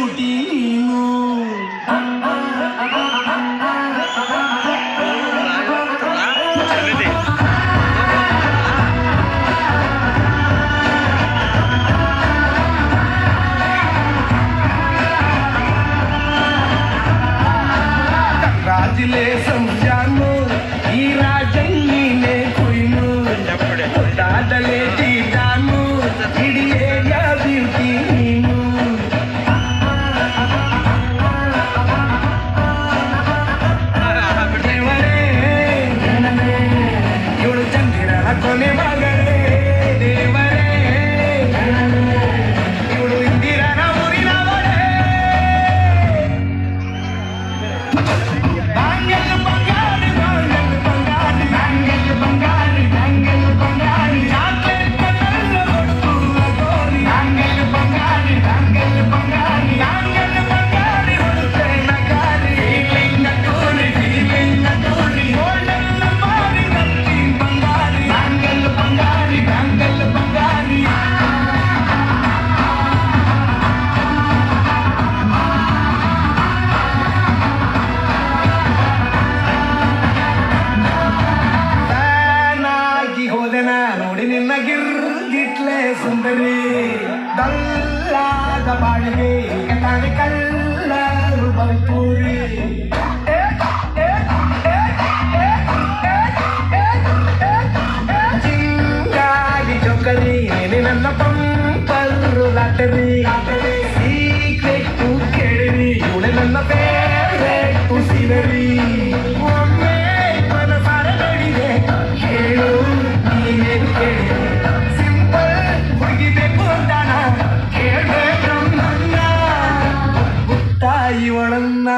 beauty ನೀನು Congratulations Janu ಈ ರಾಜಣ್ಣೀನೇ ಕುಯ್ನು ಕೊಟ್ಟಾದಲೇ ತೀಟಾನು ಹಿಡಿಯೇಯ beauty ನೀನು ದೇವರೇ ಇವಳು ಚಂದಿರನ ಕೊನೆ ಮಗಳೇ ದೇವರೇ ಇವಳು ಇಂದಿರನ ಊರಿನವಳೇ ನೋಡಿ ನಿನ್ನ ಗಿರ್ಗಿಟ್ಲೆ ಸುಂದರಿ ದಲ್ಲಾದ ಬಾಳಿಗೆ ತಾಳಿ ಕಲ್ಲರು ಬಲ್ಪೂರಿ ಚಿಂಗಾಡಿ ಜೋಕರಿ ನನ್ನ ಪಂಪರು ಲಾಟರಿ ಸೀಕ್ರೆಟ್ಟು ಕೇಳಿರಿ ಇವಳೆ ನನ್ನ ಫೇವ್ರೇಟು ಸೀನರಿ ಒಮ್ಮೆ ಮನಸಾರ ನೋಡಿದೆ ಹೇಳು ಸಿಂಪಲ್ ಹುಡುಗಿಬೇಕು ಅಂತಾನ ಕೇಳ್ಬೇಕು ನನ್ನ ಮುಟ್ಟಾಯಿ ಒಳನ್ನ